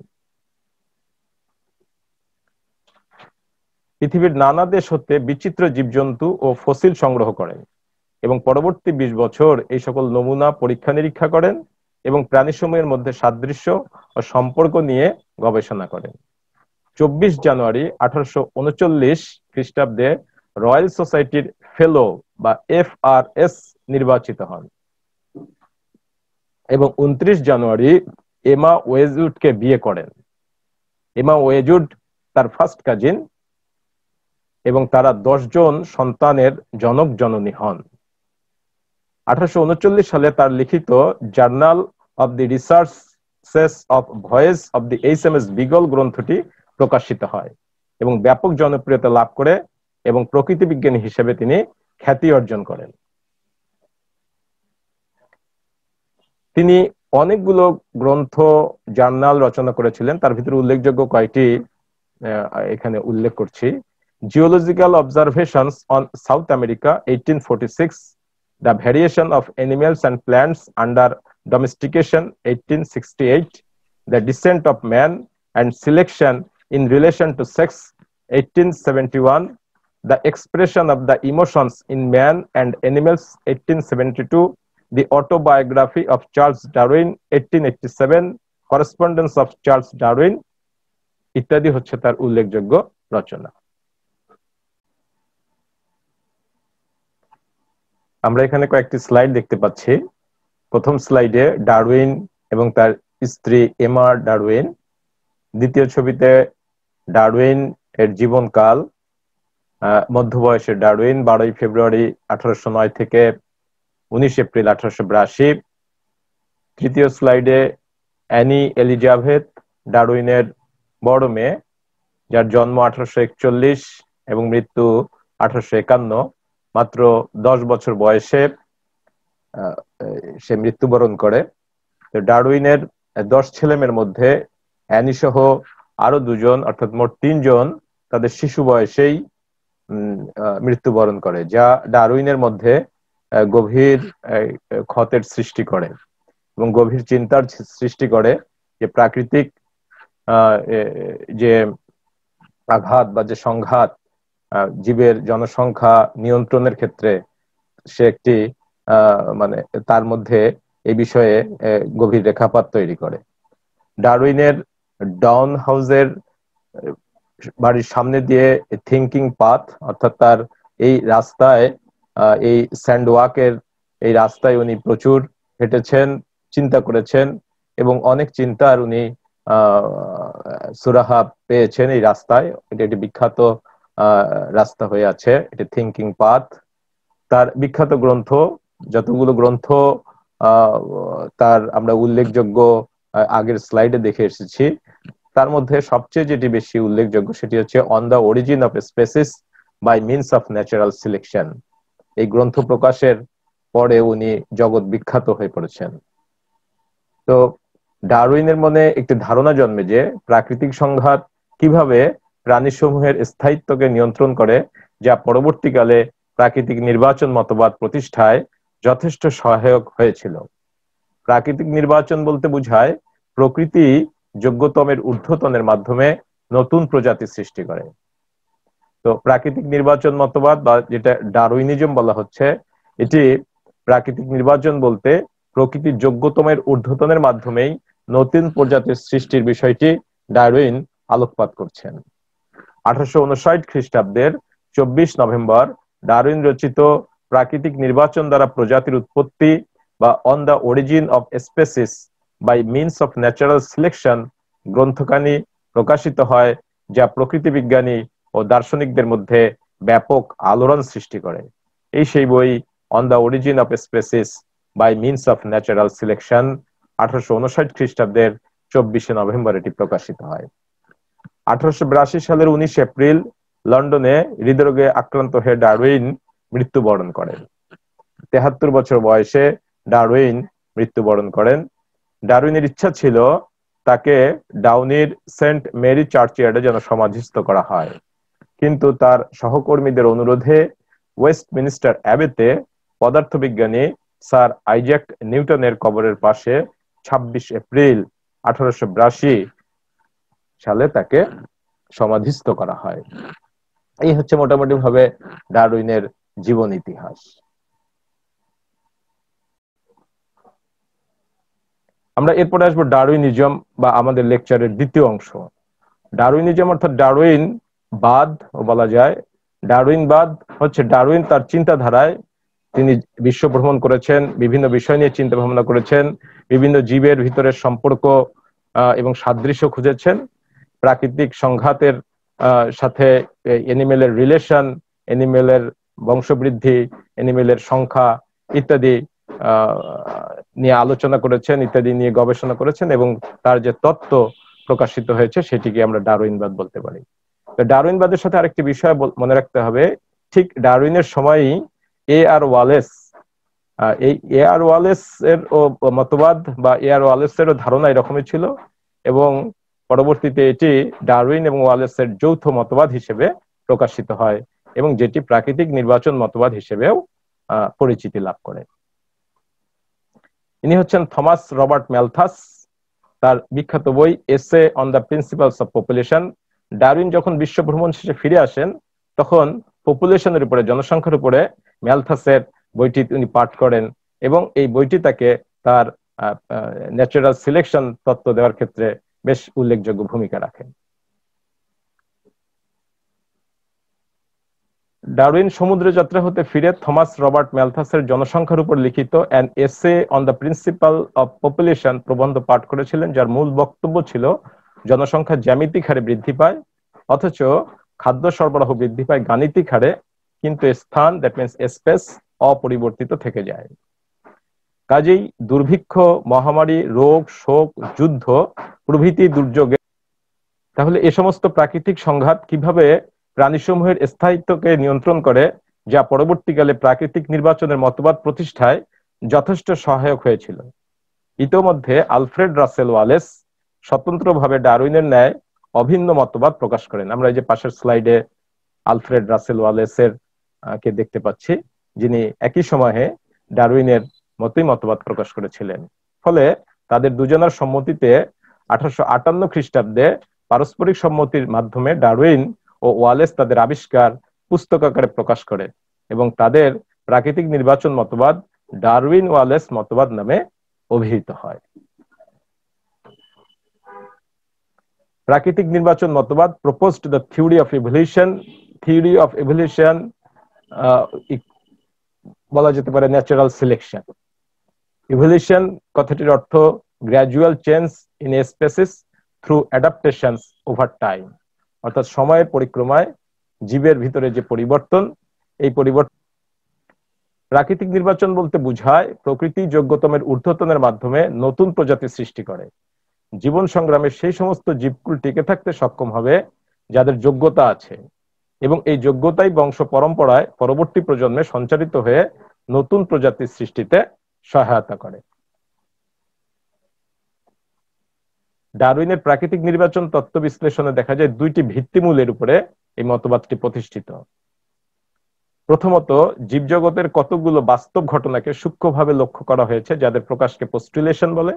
পৃথিবীর নানা দেশ হতে বিচিত্র জীবজন্তু ও ফসিল সংগ্রহ করেন এবং পরবর্তী 20 বছর এই সকল নমুনা পরীক্ষা নিরীক্ষা করেন এবং প্রাণীসমূহের মধ্যে সাদৃশ্য ও সম্পর্ক নিয়ে গবেষণা করেন। 24 জানুয়ারি 1839 খ্রিস্টাব্দে রয়্যাল সোসাইটির ফেলো বা FRS নির্বাচিত হন এবং 29 জানুয়ারি এমা ওয়েজউডকে বিয়ে করেন। এমা ওয়েজউড তার ফার্স্ট কাজিন এবং তারা 10 জন সন্তানের জনক জননী হন। 1839 সালে তার লিখিত journal of the researches of voice of the HMS Beagle গ্রন্থটি প্রকাশিত হয় এবং ব্যাপক জনপ্রিয়তা লাভ করে এবং প্রকৃতি বিজ্ঞানী হিসেবে তিনি খ্যাতি অর্জন করেন। তিনি অনেকগুলো গ্রন্থ, জার্নাল রচনা করেছিলেন, তার ভিতরে উল্লেখযোগ্য কয়েকটি এখানে উল্লেখ করছি। Geological observations on South America 1846, the variation of animals and plants under domestication 1868, the descent of man and selection in relation to sex 1871, the expression of the emotions in man and animals 1872, the autobiography of Charles Darwin 1887, correspondence of Charles Darwin ইত্যাদি হচ্ছে তার উল্লেখযোগ্য রচনা। আমরা এখানে কয়েকটি slide দেখতে পাচ্ছি। প্রথম স্লাইডে ডারউইন এবং তার স্ত্রী এমা ডারউইন, দ্বিতীয় ছবিতে ডারউইন এর জীবনকাল, মধ্য বয়সের ডারউইন 12 ফেব্রুয়ারি 1809 থেকে 19 এপ্রিল 1882। তৃতীয় স্লাইডে অ্যানি এলিজাবেথ, ডারউইনের বড় মেয়ে, যার জন্ম 1841 এবং মৃত্যু 1851, মাত্র 10 বছর বয়সে সে মৃত্যুবরণ করে। তো ডারউইনের 10 ছেলেমেয়ের মধ্যে অ্যানি সহ আরো 2 জন, অর্থাৎ মোট 3 জন তাদের শিশু বয়সেই মৃত্যুবরণ করে, যা ডারউইনের মধ্যে গভীর ক্ষতের সৃষ্টি করে এবং গভীর চিন্তার সৃষ্টি করে যে প্রাকৃতিক যে আঘাত বা যে সংঘাত জীবের জনসংখ্যা নিয়ন্ত্রণের ক্ষেত্রে সে একটি মানে তার মধ্যে এই বিষয়ে গভীর রেখাপাত তৈরি করে। ডারউইনের ডাউন হাউসের বাড়ির সামনে দিয়ে থিঙ্কিং পাথ, অর্থাৎ তার এই রাস্তায়, এই স্যান্ড ওয়াকের এই রাস্তায় উনি প্রচুর হেঁটেছেন, চিন্তা করেছেন এবং অনেক চিন্তার উনি সুরাহা পেয়েছেন এই রাস্তায়। এটা একটি বিখ্যাত রাস্তা হয়ে আছে, এটি থিঙ্কিং পাথ। তার বিখ্যাত গ্রন্থ, যতগুলো গ্রন্থ তার আমরা উল্লেখযোগ্য আগের স্লাইডে দেখে এসেছি, তার মধ্যে সবচেয়ে যেটি বেশি উল্লেখযোগ্য সেটি হচ্ছে on the origin of species by means of natural selection. এই গ্রন্থ প্রকাশের পরে উনি জগৎ বিখ্যাত হয়ে পড়েছেন। তো ডারউইনের মনে একটি ধারণা জন্মে যে প্রাকৃতিক সংঘাত কিভাবে প্রাণীসমূহের স্থায়িত্বকে নিয়ন্ত্রণ করে, যা পরবর্তীকালে প্রাকৃতিক নির্বাচন মতবাদ প্রতিষ্ঠায় যথেষ্ট সহায়ক হয়েছিল। প্রাকৃতিক নির্বাচন বলতে বোঝায় প্রকৃতি যোগ্যতমের ঊর্ধ্বতনের মাধ্যমে নতুন প্রজাতি সৃষ্টি করে। তো প্রাকৃতিক নির্বাচন মতবাদ বা যেটা ডারউইনিজম বলা হচ্ছে, এটি প্রাকৃতিক নির্বাচন বলতে প্রকৃতির যোগ্যতমের ঊর্ধ্বতনের মাধ্যমেই নতুন প্রজাতির সৃষ্টির বিষয়টি ডারউইন আলোকপাত করছেন। 1859 খ্রিস্টাব্দের 24 নভেম্বর ডারউইন রচিত প্রাকৃতিক নির্বাচন দ্বারা প্রজাতির উৎপত্তি বা on the origin of species by means of natural selection গ্রন্থখানি প্রকাশিত হয়, যা প্রকৃতি বিজ্ঞানী ও দার্শনিকদের মধ্যে ব্যাপক আলোড়ন সৃষ্টি করে। এই সেই বই, on the origin of species by means of natural selection. 1859 খ্রিস্টাব্দের 24 নভেম্বর এটি প্রকাশিত হয়। 1882 সালের 19 এপ্রিল লন্ডনে হৃদরোগে আক্রান্ত হয়ে ডারউইন মৃত্যুবরণ করেন। 73 বছর বয়সে ডারউইন মৃত্যুবরণ করেন। ডারউইনের ইচ্ছা ছিল তাকে ডাউনির সেন্ট মেরি চার্চইয়ার্ডে যেন সমাধিস্থ করা হয়, কিন্তু তার সহকর্মীদের অনুরোধে ওয়েস্টমিনিস্টার অ্যাবেতে পদার্থবিজ্ঞানী স্যার আইজ্যাক নিউটনের কবরের পাশে 26 এপ্রিল 1882 সালে তাকে সমাধিস্থ করা হয়। এই হচ্ছে মোটামুটি ভাবে ডারউইনের জীবন ইতিহাস। আমরা এরপরে আসবো ডারউইনিজম বা আমাদের লেকচারের দ্বিতীয় অংশ। ডারউইনিজম অর্থাৎ ডারউইন বাদ বলা যায়। ডারউইনবাদ হচ্ছে ডারউইন তার চিন্তাধারায় তিনি বিশ্ব ভ্রমণ করেছেন, বিভিন্ন বিষয় নিয়ে চিন্তা ভাবনা করেছেন, বিভিন্ন জীবের ভিতরে সম্পর্ক এবং সাদৃশ্য খুঁজেছেন, প্রাকৃতিক সংঘাতের সাথে এনিমেলের রিলেশন, এনিমেলের বংশবৃদ্ধি, এনিমেলের সংখ্যা ইত্যাদি নিয়ে আলোচনা করেছেন, ইত্যাদি নিয়ে গবেষণা করেছেন, এবং তার যে তত্ত্ব প্রকাশিত হয়েছে সেটিকে আমরা ডারউইনবাদ বলতে পারি। ডারউইনবাদের সাথে আরেকটি বিষয় মনে রাখতে হবে, ঠিক ডারউইনের সময়ই A.R. ওয়ালেস, এই A.R. ওয়ালেস এর মতবাদ বা A.R. ওয়ালেস এর ধারণা এরকমই ছিল, এবং পরবর্তীতে এটি ডারউইন এবং ওয়ালেসের যৌথ মতবাদ হিসেবে প্রকাশিত হয়, এবং যেটি প্রাকৃতিক নির্বাচন মতবাদ হিসেবেও পরিচিতি লাভ করে। ইনি হচ্ছেন থমাস রবার্ট ম্যালথাস। তার বিখ্যাত বই essay on the principles of population. Darwin যখন বিশ্ব ভ্রমণ শেষে ফিরে আসেন তখন পপুলেশনের উপরে, জনসংখ্যার উপরে ম্যালথাসের বইটি তিনি পাঠ করেন, এবং এই বইটি তাকে তার ন্যাচারাল সিলেকশন তত্ত্ব দেওয়ার ক্ষেত্রে বেশ উল্লেখযোগ্য ভূমিকা রাখে। ডারউইন সমুদ্র যাত্রা হতে ফিরে থমাস রবার্ট ম্যালথাসের জনসংখ্যার উপর লিখিত an essay on the principal of population প্রবন্ধ পাঠ করেছিলেন, যার মূল বক্তব্য ছিল জনসংখ্যা জ্যামিতিক হারে বৃদ্ধি পায়, অথচ খাদ্য সরবরাহ বৃদ্ধি পায় গাণিতিক হারে, কিন্তু স্থান, দ্যাট মিনস স্পেস, অপরিবর্তিত থেকে যায়। কাজেই দুর্ভিক্ষ, মহামারী, রোগ, শোক, যুদ্ধ প্রভৃতি দুর্যোগে, তাহলে এ সমস্ত প্রাকৃতিক সংঘাত কিভাবে প্রাণীসমূহের স্থায়িত্বকে নিয়ন্ত্রণ করে, যা পরবর্তীকালে প্রাকৃতিক নির্বাচনের মতবাদ প্রতিষ্ঠায় যথেষ্ট সহায়ক হয়েছিল। ইতোমধ্যে আলফ্রেড রাসেল ওয়ালেস স্বতন্ত্রভাবে ডারউইনের ন্যায় অভিন্ন মতবাদ প্রকাশ করেন। আমরা এই যে পাশের স্লাইডে আলফ্রেড রাসেল ওয়ালেসের কে দেখতে পাচ্ছি, যিনি একই সময়ে ডারউইনের মতই মতবাদ প্রকাশ করেছিলেন। ফলে তাদের দুজনের সম্মতিতে 1858 খ্রিস্টাব্দে পারস্পরিক সম্মতির মাধ্যমে ডারউইন ও ওয়ালেস তাদের আবিষ্কার পুস্তক আকারে প্রকাশ করে, এবং তাদের প্রাকৃতিক নির্বাচন মতবাদ ডারউইন ওয়ালেস মতবাদ নামে অভিহিত হয়। প্রাকৃতিক নির্বাচন মতবাদ proposed the theory of evolution. Theory of evolution বলা যেতে পারে ন্যাচারাল সিলেকশন। ইভলিউশন কথাটির অর্থ gradual change in species through অ্যাডাপ্টেশনস over time, অর্থাৎ সময়ের পরিক্রমায় জীবের ভিতরে যে পরিবর্তন, এই পরিবর্তন। প্রাকৃতিক নির্বাচন বলতে বোঝায় প্রকৃতি যোগ্যতমের ঊর্ধ্বতনের মাধ্যমে নতুন প্রজাতি সৃষ্টি করে। জীবন সংগ্রামে সেই সমস্ত জীবকুল টিকে থাকতে সক্ষম হবে যাদের যোগ্যতা আছে, এবং এই যোগ্যতাই বংশ পরম্পরায় পরবর্তী প্রজন্মে সঞ্চারিত হয়ে নতুন প্রজাতির সৃষ্টিতে সহায়তা করে। ডারউইনের প্রাকৃতিক নির্বাচন তত্ত্ব বিশ্লেষণে দেখা যায় দুইটি ভিত্তিমূলের উপরে এই মতবাদটি প্রতিষ্ঠিত। প্রথমত, জীবজগতের কতগুলো বাস্তব ঘটনাকে সূক্ষ্মভাবে লক্ষ্য করা হয়েছে, যাদের প্রকাশকে পোস্টুলেশন বলে।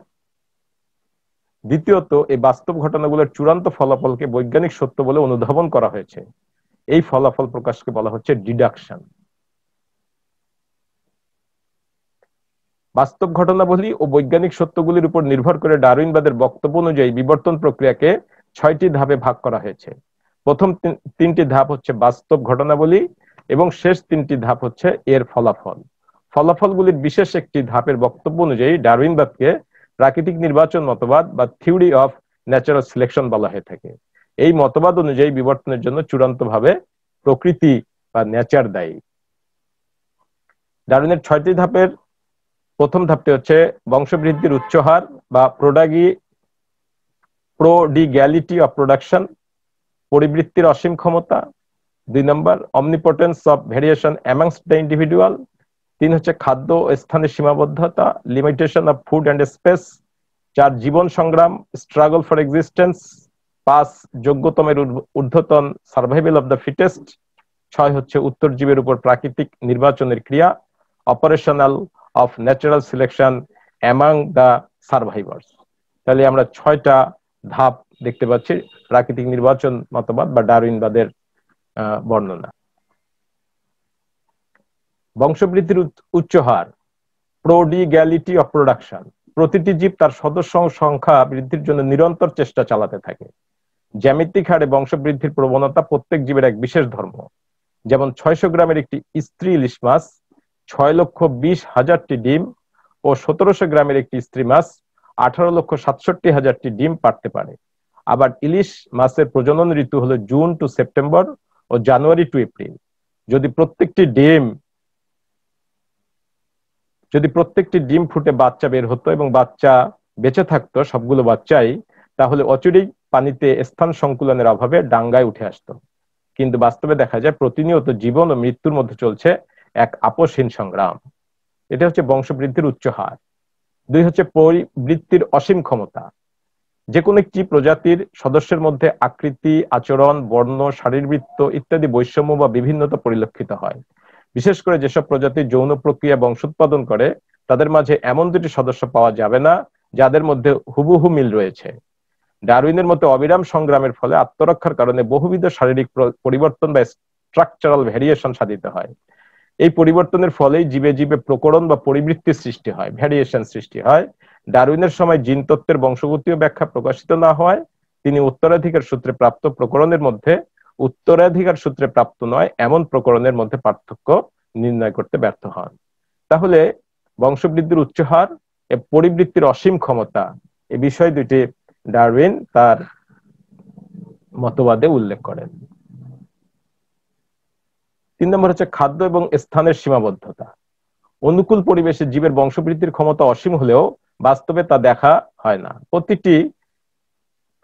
দ্বিতীয়ত, এই বাস্তব ঘটনাগুলোর চূড়ান্ত ফলাফলকে বৈজ্ঞানিক সত্য বলে অনুধাবন করা হয়েছে। এই ফলাফল প্রকাশকে বলা হচ্ছে ডিডাকশন। বাস্তব ঘটনাবলী ও বৈজ্ঞানিক সত্যগুলির উপর নির্ভর করে ডারউইনবাদের বক্তব্য অনুযায়ী বিবর্তন প্রক্রিয়াকে 6টি ধাপে ভাগ করা হয়েছে। প্রথম 3টি ধাপ হচ্ছে বাস্তব ঘটনাবলী এবং শেষ 3টি ধাপ হচ্ছে এর ফলাফল। ফলাফলগুলির বিশেষ একটি ধাপের বক্তব্য অনুযায়ী ডারউইনবাদকে প্রাকৃতিক নির্বাচন মতবাদ বা থিওরি অফ ন্যাচারাল সিলেকশন বলা হয়ে থাকে। এই মতবাদ অনুযায়ী বিবর্তনের জন্য চূড়ান্তভাবে প্রকৃতি বা নেচার দায়ী। ডারউইনের 6টি ধাপের প্রথম ধাপটি হচ্ছে বংশবৃদ্ধির উচ্চ হার বা প্রোডিগ্যালিটি অফ প্রোডাকশন, পরিবৃত্তির অসীম ক্ষমতা। 2 নম্বর omnipotence of variation amongst the individual. 3 হচ্ছে খাদ্য ও স্থানের সীমাবদ্ধতা, limitation of food and space. 4 জীবন সংগ্রাম, স্ট্রাগল ফর এক্সিস্টেন্স। 5 যোগ্যতমের ঊর্ধ্বতন, সার্ভাইভাল অফ দ্য ফিটেস্ট। 6 হচ্ছে উত্তরজীবের উপর প্রাকৃতিক নির্বাচনের ক্রিয়া, operational of natural selection among the survivors. তাহলে আমরা 6টা ধাপ দেখতে পাচ্ছি প্রাকৃতিক নির্বাচন মতবাদ বা ডারউইনবাদের বর্ণনা। বংশবৃদ্ধির উচ্চ হার, প্রোডিগ্যালিটি অফ প্রোডাকশন। প্রতিটি জীব তার সদস্য সংখ্যা বৃদ্ধির জন্য নিরন্তর চেষ্টা চালাতে থাকে। জ্যামিতিক হারে বংশবৃদ্ধির প্রবণতা প্রত্যেক জীবের এক বিশেষ ধর্ম। যেমন 600 গ্রামের একটি স্ত্রী ইলিশ মাছ 6,20,000টি ডিম ও 1700 গ্রামের একটি স্ত্রী মাছ 18,67,000টি ডিম পাড়তে পারে। আবার ইলিশ মাছের প্রজনন ঋতু হলো জুন টু সেপ্টেম্বর ও জানুয়ারি টু এপ্রিল। যদি প্রত্যেকটি ডিম ফুটে বাচ্চা বের হতো এবং বাচ্চা বেঁচে থাকতো সবগুলো বাচ্চাই, তাহলে অচিরেই পানিতে স্থান সংকুলনের অভাবে ডাঙ্গায় উঠে আসতো। কিন্তু বাস্তবে দেখা যায় প্রতিনিয়ত জীবন ও মৃত্যুর মধ্যে চলছে এক আপোষহীন সংগ্রাম। এটা হচ্ছে বংশবৃদ্ধির উচ্চ হার। 2 হচ্ছে পরিবৃত্তির অসীম ক্ষমতা। যে কোনো একটি প্রজাতির সদস্যের মধ্যে আকৃতি, আচরণ, বর্ণ, শারীরবৃত্ত ইত্যাদি বৈষম্য বা বিভিন্নতা পরিলক্ষিত হয়। বিশেষ করে যেসব প্রজাতি যৌন প্রক্রিয়া বংশোৎপাদন করে তাদের মাঝে এমন 2টি সদস্য পাওয়া যাবে না যাদের মধ্যে হুবহু মিল রয়েছে। ডারউইনের মতে অবিরাম সংগ্রামের ফলে আত্মরক্ষার কারণে বহুবিধ শারীরিক পরিবর্তন বা স্ট্রাকচারাল ভ্যারিয়েশন সাধিত হয়। এই পরিবর্তনের ফলেই জীবে জীবে প্রকরণ বা পরিবৃত্তির সৃষ্টি হয়, ভ্যারিয়েশন সৃষ্টি হয়। ডারউইনের সময় জিন তত্ত্বের বংশগতীয় ব্যাখ্যা প্রকাশিত না হওয়ায় তিনি উত্তরাধিকার সূত্রে প্রাপ্ত প্রকরণের মধ্যে উত্তরাধিকার সূত্রে প্রাপ্ত নয় এমন প্রকরণের মধ্যে পার্থক্য নির্ণয় করতে ব্যর্থ হন। তাহলে বংশবৃদ্ধির উচ্চ হার এ পরিবৃত্তির অসীম ক্ষমতা এই বিষয় দুটি ডারউইন তার মতবাদে উল্লেখ করেন। 3 নম্বর হচ্ছে খাদ্য এবং স্থানের সীমাবদ্ধতা। অনুকূল পরিবেশে জীবের বংশবৃদ্ধির ক্ষমতা অসীম হলেও বাস্তবে তা দেখা হয় না। প্রতিটি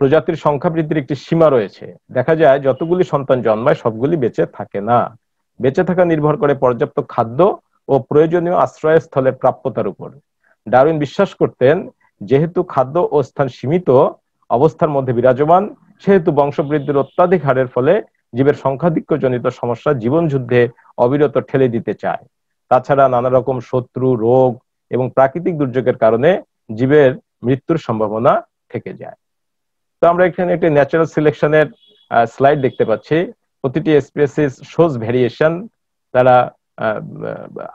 প্রজাতির সংখ্যা বৃদ্ধির একটি সীমা রয়েছে। দেখা যায় যতগুলি সন্তান জন্মায় সবগুলি বেঁচে থাকে না। বেঁচে থাকা নির্ভর করে পর্যাপ্ত খাদ্য ও প্রয়োজনীয় আশ্রয়স্থলের প্রাপ্যতার উপর। ডারউইন বিশ্বাস করতেন যেহেতু খাদ্য ও স্থান সীমিত অবস্থার মধ্যে বিরাজমান, সেহেতু বংশবৃদ্ধির অত্যাধিক হারের ফলে জীবের সংখ্যাধিক্য জনিত সমস্যা জীবন যুদ্ধে অবিরত ঠেলে দিতে চায়। তাছাড়া নানা রকম শত্রু, রোগ এবং প্রাকৃতিক দুর্যোগের কারণে জীবের মৃত্যুর সম্ভাবনা থেকে যায়। তো আমরা এখানে একটি ন্যাচারাল সিলেকশনের স্লাইড দেখতে পাচ্ছি। প্রতিটি স্পিসিস শোজ ভেরিয়েশন, তারা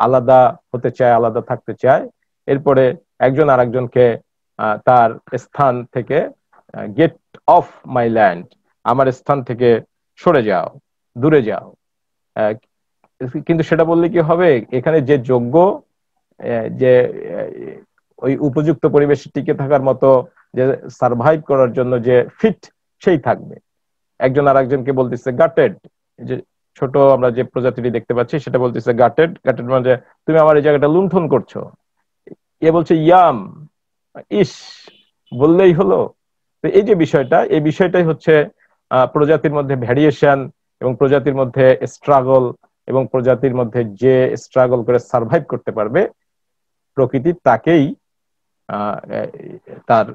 আলাদা হতে চায়, আলাদা থাকতে চায়। এরপরে একজন আরেকজনকে তার স্থান থেকে গেট অফ মাই ল্যান্ড, আমার স্থান থেকে সরে যাও, দূরে যাও। কিন্তু সেটা বললে কি হবে? এখানে যে যোগ্য, যে ওই উপযুক্ত পরিবেশে টিকে থাকার মতো, যে সার্ভাইভ করার জন্য যে ফিট, সেই থাকবে। একজন আরেকজনকে বলতেছে গাটেড, যে ছোট আমরা যে প্রজাতিটি দেখতে পাচ্ছি সেটা বলতেছে গাটেড। গাটেড মানে তুমি আমার এই জায়গাটা লুণ্ঠন করছো। এ বলছে ইয়াম, ইস, বললেই হলো। তো এই যে বিষয়টা, এই বিষয়টাই হচ্ছে প্রজাতির মধ্যে ভ্যারিয়েশন এবং প্রজাতির মধ্যে স্ট্রাগল এবং প্রজাতির মধ্যে যে স্ট্রাগল করে সার্ভাইভ করতে পারবে, প্রকৃতি তাকেই তার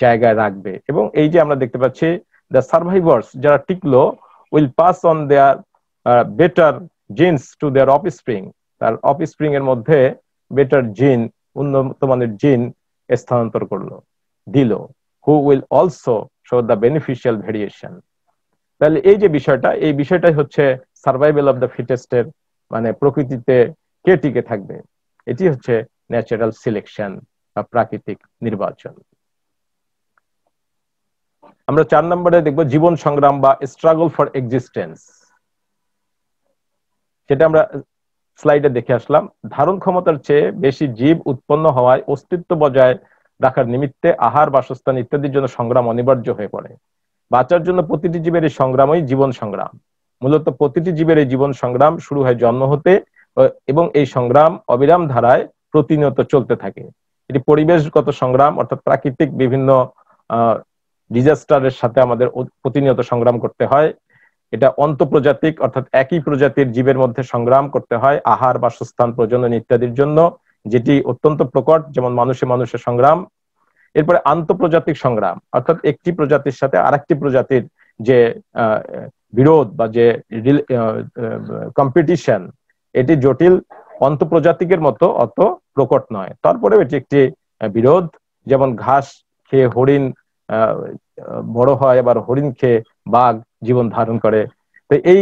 জায়গায় রাখবে। এবং এই যে আমরা দেখতে পাচ্ছি দ্য সার্ভাইভার্স যারা টিকলো will pass on their better genes to their offspring, তার অফস্প্রিং এর মধ্যে বেটার জিন, উন্নত মানের জিন স্থানান্তর দিল, who will also show the beneficial variation. তাহলে এই যে বিষয়টা, এই বিষয়টাই হচ্ছে সার্ভাইভাল অফ দ্য ফিটেস্টের, মানে প্রকৃতিতে কে টিকে থাকবে, এটি হচ্ছে ন্যাচারাল সিলেকশন বা প্রাকৃতিক নির্বাচন। আমরা 4 নম্বরে দেখব জীবন সংগ্রাম বা স্ট্রাগল ফর এক্সিস্টেন্স। সেটা আমরা স্লাইডে দেখে আসলাম। ধারণ ক্ষমতার চেয়ে বেশি জীব উৎপন্ন হওয়ায় অস্তিত্ব বজায় রাখার নিমিত্তে আহার, বাসস্থান ইত্যাদির জন্য সংগ্রাম অনিবার্য হয়ে পড়ে। বাঁচার জন্য প্রতিটি জীবের এই সংগ্রামই জীবন সংগ্রাম। মূলত প্রতিটি জীবের এই জীবন সংগ্রাম শুরু হয় জন্ম হতে এবং এই সংগ্রাম অবিরাম ধারায় প্রতিনিয়ত চলতে থাকে। এটি পরিবেশগত সংগ্রাম, অর্থাৎ প্রাকৃতিক বিভিন্ন ডিজাস্টারের সাথে আমাদের প্রতিনিয়ত সংগ্রাম করতে হয়। এটা অন্তঃপ্রজাতিক, অর্থাৎ একই প্রজাতির জীবের মধ্যে সংগ্রাম করতে হয় আহার, বাসস্থান, প্রজনন ইত্যাদির জন্য, যেটি অত্যন্ত প্রকট, যেমন মানুষে মানুষের সংগ্রাম। এরপরে আন্তঃপ্রজাতিক সংগ্রাম, অর্থাৎ একটি প্রজাতির সাথে আরেকটি প্রজাতির যে বিরোধ বা যে কম্পিটিশন, এটি জটিল, অন্তঃপ্রজাতিকের মতো অত প্রকট নয়, তারপরেও এটি একটি বিরোধ। যেমন ঘাস খেয়ে হরিণ বড় হয়, আবার হরিণ খেয়ে বাঘ জীবন ধারণ করে। তো এই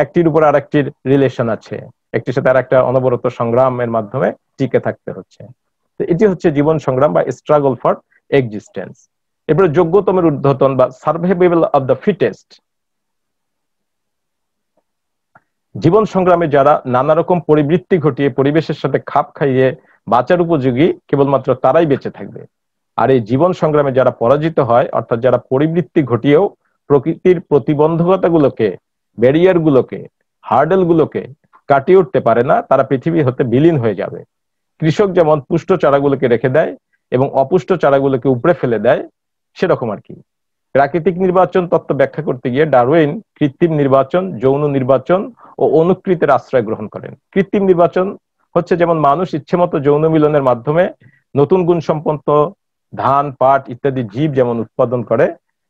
একটির উপর আরেকটির রিলেশন আছে, একটির সাথে আরেকটা অনবরত সংগ্রামের মাধ্যমে টিকে থাকতে হচ্ছে। তো এটি হচ্ছে জীবন সংগ্রাম বা স্ট্রাগল ফর এক্সিস্টেন্স। এরপরে যোগ্যতমের ঊর্ধ্বতন বা সার্ভাইভেবল অফ দ্য ফিটেস্ট। জীবন সংগ্রামে যারা নানা রকম পরিবৃত্তি ঘটিয়ে পরিবেশের সাথে খাপ খাইয়ে বাঁচার উপযোগী, কেবলমাত্র তারাই বেঁচে থাকবে। আর এই জীবন সংগ্রামে যারা পরাজিত হয়, অর্থাৎ যারা পরিবৃত্তি ঘটিয়েও প্রকৃতির প্রতিবন্ধকতাগুলোকে, ব্যারিয়ারগুলোকে, হার্ডেলগুলোকে কাটিয়ে উঠতে পারে না, তারা পৃথিবী হতে বিলীন হয়ে যাবে। কৃষক যেমন পুষ্ট চারাগুলোকে রেখে দেয় এবং অপুষ্ট চারাগুলোকে উপড়ে ফেলে দেয়, সেরকম আর কি। প্রাকৃতিক নির্বাচন তত্ত্ব ব্যাখ্যা করতে গিয়ে ডারউইন কৃত্রিম নির্বাচন, যৌন নির্বাচন ও অনুকৃতের আশ্রয় গ্রহণ করেন। কৃত্রিম নির্বাচন হচ্ছে যেমন মানুষ ইচ্ছেমতো যৌন মিলনের মাধ্যমে নতুন গুণসম্পন্ন ধান, পাট ইত্যাদি জীব যেমন উৎপাদন করে,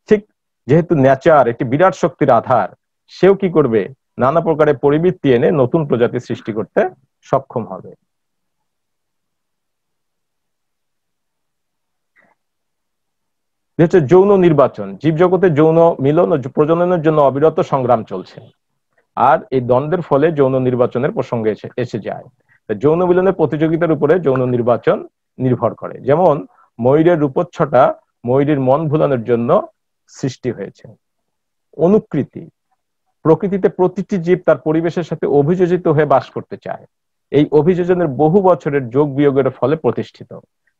ঠিক যেহেতু নেচার একটি বিরাট শক্তির আধার, সেও কি করবে, নানা প্রকারের পরিবৃত্তি এনে নতুন প্রজাতি সৃষ্টি করতে সক্ষম হবে। হচ্ছে যৌন নির্বাচন। জীবজগতে যৌন মিলন ও প্রজননের জন্য অবিরত সংগ্রাম চলছে, আর এই দ্বন্দ্বের ফলে যৌন নির্বাচনের প্রসঙ্গে এসে যায়। যৌন মিলনের প্রতিযোগিতার উপরে যৌন নির্বাচন নির্ভর করে। যেমন ময়ূরের রূপচ্ছটা ময়ূরের মন ভুলানোর জন্য সৃষ্টি হয়েছে। অনুকৃতি, প্রকৃতিতে প্রতিটি জীব তার পরিবেশের সাথে অভিযোজিত হয়ে বাস করতে চায়। এই অভিযোজনের বহু বছরের যোগ বিয়োগের ফলে প্রতিষ্ঠিত।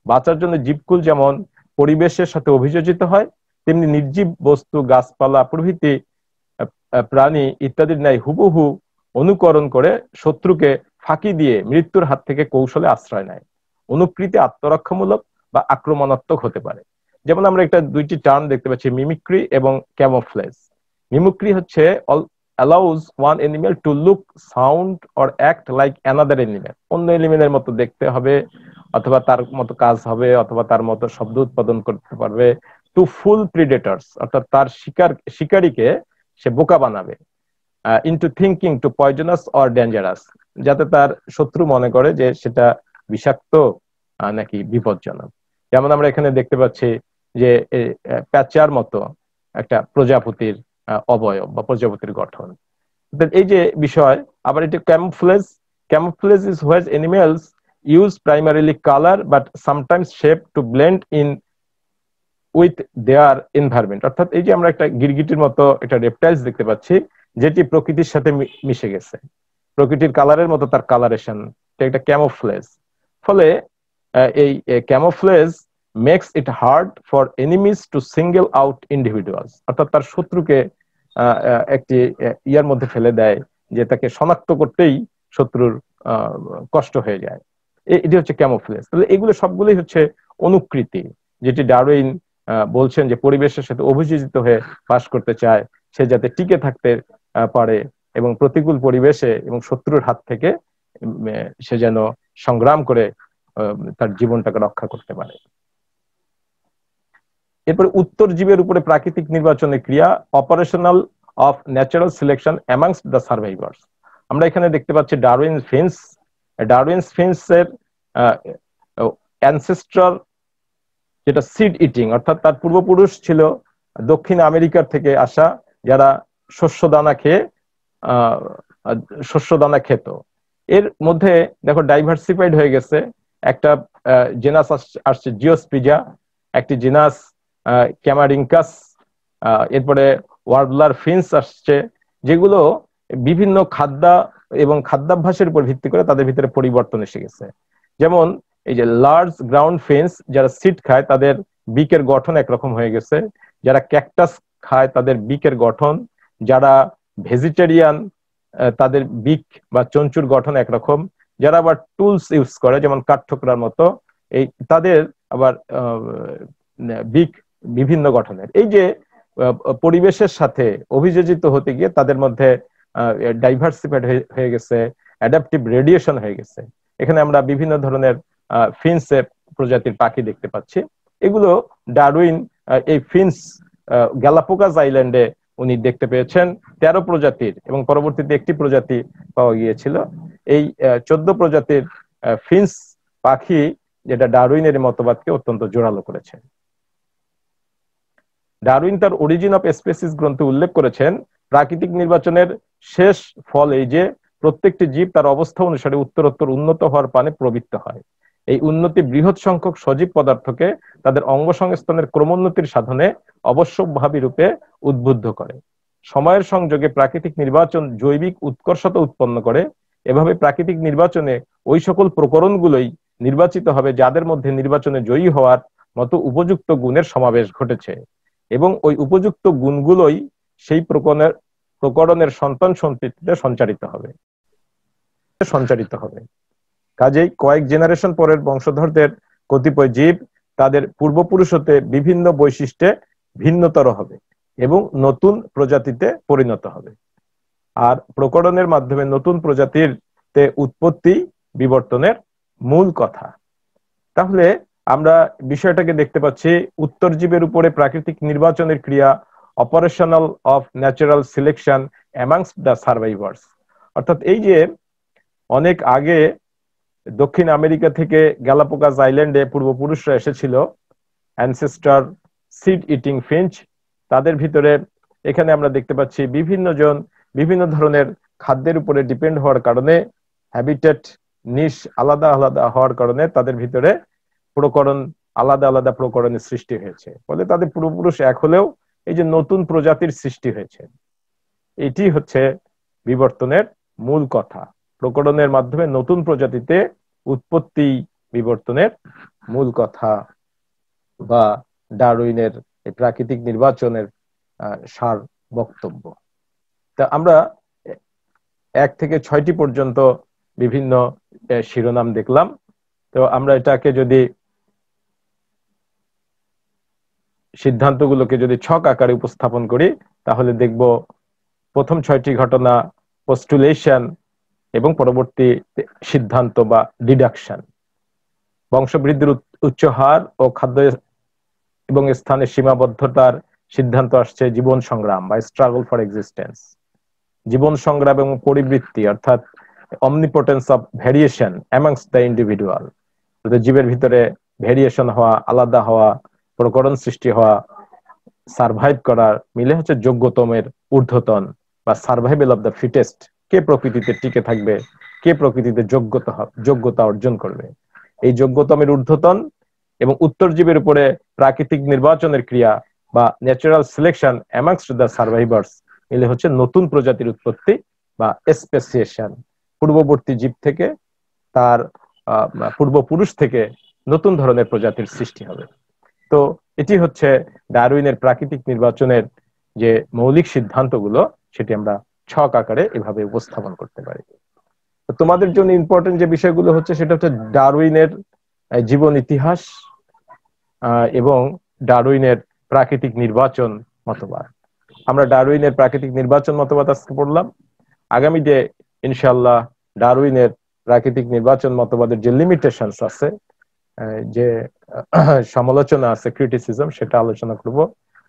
বাঁচার জন্য জীবকুল যেমন পরিবেশের সাথে অভিযোজিত হয়, তেমনি নির্জীব বস্তু, গাছপালা প্রভৃতি প্রাণী ইত্যাদির ন্যায় হুবহু অনুকরণ করে শত্রুকে ফাঁকি দিয়ে মৃত্যুর হাত থেকে কৌশলে আশ্রয় নেয়। অনুকৃতি আত্মরক্ষামূলক বা আক্রমণাত্মক হতে পারে। যেমন আমরা একটা দুইটি টার্ম দেখতে পাচ্ছি, মিমিক্রি এবং ক্যামোফ্লেজ। মিমিক্রি হচ্ছে allows one animal to look, sound or act like another animal। অন্য এলিমেন্টের মতো দেখতে হবে, অথবা তার মতো কাজ হবে, অথবা তার মতো শব্দ উৎপাদন করতে পারবে। টু ফুল প্রিডেটরস, অর্থাৎ তার শিকারীকে সে বোকা বানাবে। Into thinking to poisonous or dangerous, যাতে তার শত্রু মনে করে যে সেটা বিষাক্ত নাকি বিপজ্জনক। যেমন আমরা এখানে দেখতে পাচ্ছি যে প্যাচার মতো একটা প্রজাপতির অবয়ব বা প্রজাপতির গঠন। এই যে বিষয়, আবার এটা camouflage. Camouflage is where animals use primarily colour but sometimes shape to blend in with their environment. অর্থাৎ এই যে আমরা একটা গিরগিটির মতো একটা রেপটাইলস দেখতে পাচ্ছি, যেটি প্রকৃতির সাথে মিশে গেছে, প্রকৃতির কালারের মতো তার কালারেশন, এটা ক্যামোফ্লেজ। ফলে এই camouflage makes it hard for enemies to single out individuals, অর্থাৎ তার শত্রুকে একটি ইয়ার মধ্যে ফেলে দেয়, যে তাকে শনাক্ত করতেই শত্রুর কষ্ট হয়ে যায়। এটি হচ্ছে ক্যামোফ্লেজ। তাহলে এগুলো সবগুলোই হচ্ছে অনুকৃতি, যেটি ডারউইন বলছেন যে পরিবেশের সাথে অভিযোজিত হয়ে বাস করতে চায়, সে যাতে টিকে থাকতে পারে এবং প্রতিকূল পরিবেশে এবং শত্রুর হাত থেকে সে যেন সংগ্রাম করে তার জীবনটাকে রক্ষা করতে পারে। এরপরে উত্তর জীবের উপরে প্রাকৃতিক নির্বাচনের ক্রিয়া, operational of natural selection amongst the survivors. আমরা এখানে দেখতে পাচ্ছি ডারউইন ফিন্সের অ্যানসেস্ট্রাল, যেটা সিড ইটিং, অর্থাৎ তার পূর্বপুরুষ ছিল দক্ষিণ আমেরিকার থেকে আসা, যারা শস্য দানা খেত। এর মধ্যে দেখো ডাইভার্সিফাইড হয়ে গেছে। একটা জেনাস আসছে জিওস্পিজা, একটি জেনাস ক্যামারিঙ্কাস, এরপরে ওয়ার্বলার ফিন্স আসছে, যেগুলো বিভিন্ন এবং খাদ্যাভ্যাসের উপর ভিত্তি করে তাদের ভিতরে পরিবর্তন এসে গেছে। যেমন এই যে লার্জ গ্রাউন্ড ফিন্স, যারা সিড খায় তাদের বিকের গঠন একরকম হয়ে গেছে, যারা ক্যাকটাস খায় তাদের বিকের গঠন, যারা ভেজিটেরিয়ান তাদের বিক বা চঞ্চুর গঠন একরকম, যারা আবার টুলস ইউজ করে যেমন কাঠঠোকরার মতো, এই তাদের আবার বিক বিভিন্ন গঠনের। এই যে পরিবেশের সাথে অভিযোজিত হতে গিয়ে তাদের মধ্যে ডাইভার্সিফাইড হয়ে গেছে, অ্যাডাপটিভ রেডিয়েশন হয়ে গেছে। এখানে আমরা বিভিন্ন ধরনের ফিন্স প্রজাতির পাখি দেখতে পাচ্ছি। এগুলো ডারউইন এই ফিন্স গ্যালাপাগোস আইল্যান্ডে উনি দেখতে পেয়েছেন 13 প্রজাতির, এবং পরবর্তীতে একটি প্রজাতি পাওয়া গিয়েছিল। এই 14 প্রজাতির ফিন্স পাখি, যেটা ডারউইনের মতবাদকে অত্যন্ত জোরালো করেছে। ডারউইন তার অরিজিন অফ স্পেসিস গ্রন্থে উল্লেখ করেছেন, প্রাকৃতিক নির্বাচনের শেষ ফল এই যে প্রত্যেকটি জীব তার অবস্থা অনুসারে উত্তরোত্তর উন্নত হওয়ার পানে প্রবৃত্ত হয়। এই উন্নতি বৃহৎ সংখ্যক সজীব পদার্থকে তাদের অঙ্গ সংস্থানের ক্রমোন্নতির সাধনে অবশ্যম্ভাবী রূপে উদ্বুদ্ধ করে। সময়ের সংযোগে প্রাকৃতিক নির্বাচন জৈবিক উৎকর্ষতা উৎপন্ন করে। এভাবে প্রাকৃতিক নির্বাচনে ওই সকল প্রকরণগুলোই নির্বাচিত হবে যাদের মধ্যে নির্বাচনে জয়ী হওয়ার মতো উপযুক্ত গুণের সমাবেশ ঘটেছে, এবং ওই উপযুক্ত গুণগুলোই সেই প্রকরণের সন্তান সন্ততিতে সঞ্চারিত হবে। কাজেই কয়েক জেনারেশন পরের বংশধরদের কতিপয় জীব তাদের পূর্বপুরুষ হতে বিভিন্ন বৈশিষ্ট্যে ভিন্নতর হবে এবং নতুন প্রজাতিতে পরিণত হবে। আর প্রকরণের মাধ্যমে নতুন প্রজাতির উৎপত্তি বিবর্তনের মূল কথা। তাহলে আমরা বিষয়টাকে দেখতে পাচ্ছি, উত্তরজীবের উপরে প্রাকৃতিক নির্বাচনের ক্রিয়া, operational of natural selection amongst the survivors. অর্থাৎ এই যে অনেক আগে দক্ষিণ আমেরিকা থেকে গ্যালাপাগোস আইল্যান্ডে পূর্বপুরুষরা এসেছিল, অ্যানসেস্টর সিড ইটিং ফিঞ্চ, তাদের ভিতরে এখানে আমরা দেখতে পাচ্ছি বিভিন্ন জন বিভিন্ন ধরনের খাদ্যের উপরে ডিপেন্ড হওয়ার কারণে, হ্যাবিটেট নিশ আলাদা আলাদা হওয়ার কারণে তাদের ভিতরে প্রকরণ আলাদা আলাদা প্রকরণের সৃষ্টি হয়েছে। ফলে তাদের পূর্বপুরুষ এক হলেও এই যে নতুন প্রজাতির সৃষ্টি হয়েছে, এটি হচ্ছে বিবর্তনের মূল কথা। প্রকরণের মাধ্যমে নতুন প্রজাতিতে উৎপত্তি বিবর্তনের মূল কথা, বা ডারউইনের প্রাকৃতিক নির্বাচনের সার বক্তব্য। তা আমরা 1 থেকে 6টি পর্যন্ত বিভিন্ন শিরোনাম দেখলাম। তো আমরা এটাকে যদি সিদ্ধান্তগুলোকে যদি ছক আকারে উপস্থাপন করি, তাহলে দেখব প্রথম 6টি ঘটনা পোস্টুলেশন এবং পরবর্তী সিদ্ধান্ত বা ডিডাকশন। বংশবৃদ্ধির উচ্চ হার ও খাদ্য এবং স্থানের সীমাবদ্ধতার সিদ্ধান্ত আসছে জীবন সংগ্রাম বা স্ট্রাগল ফর এক্সিস্টেন্স। জীবন সংগ্রাম এবং পরিবৃত্তি অর্থাৎ অমনিপোটেন্স অফ ভ্যারিয়েশন অ্যামংস্ট দ্য ইন্ডিভিডুয়াল। জীবের ভিতরে ভ্যারিয়েশন হওয়া, আলাদা হওয়া, প্রকরণ সৃষ্টি হওয়া, সার্ভাইভ করার মিলে হচ্ছে যোগ্যতমের ঊর্ধ্বতন বা সার্ভাইভাল অফ দ্য ফিটেস্ট। কে প্রকৃতিতে টিকে থাকবে, কে প্রকৃতিতে যোগ্যতা অর্জন করবে, এই যোগ্যতমের ঊর্ধ্বতন এবং উত্তরজীবের উপরে প্রাকৃতিক নির্বাচনের ক্রিয়া বা natural selection amongst the survivors মিলে হচ্ছে নতুন প্রজাতির উৎপত্তি বা স্পেসিয়েশন। পূর্ববর্তী জীব থেকে, তার পূর্বপুরুষ থেকে নতুন ধরনের প্রজাতির সৃষ্টি হবে। তো এটি হচ্ছে ডারউইনের প্রাকৃতিক নির্বাচনের যে মৌলিক সিদ্ধান্তগুলো, সেটি আমরা ছক আকারে এভাবে উপস্থাপন করতে পারি। তোমাদের জন্য ইম্পর্টেন্ট যে বিষয়গুলো হচ্ছে সেটা হচ্ছে ডারউইনের জীবন ইতিহাস এবং ডারউইনের প্রাকৃতিক নির্বাচন মতবাদ। আমরা ডারউইনের প্রাকৃতিক নির্বাচন মতবাদ আজকে পড়লাম। আগামীতে ইনশাআল্লাহ ডারউইনের প্রাকৃতিক নির্বাচন মতবাদের যে লিমিটেশনস আছে, যে সমালোচনা আছে, ক্রিটিসিজম, সেটা আলোচনা করব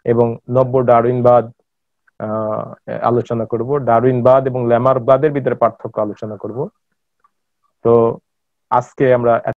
এবং নব্য ডারউইনবাদ আলোচনা করব। ডারউইনবাদ এবং ল্যামার্কবাদের ভিতরে পার্থক্য আলোচনা করব। তো আজকে আমরা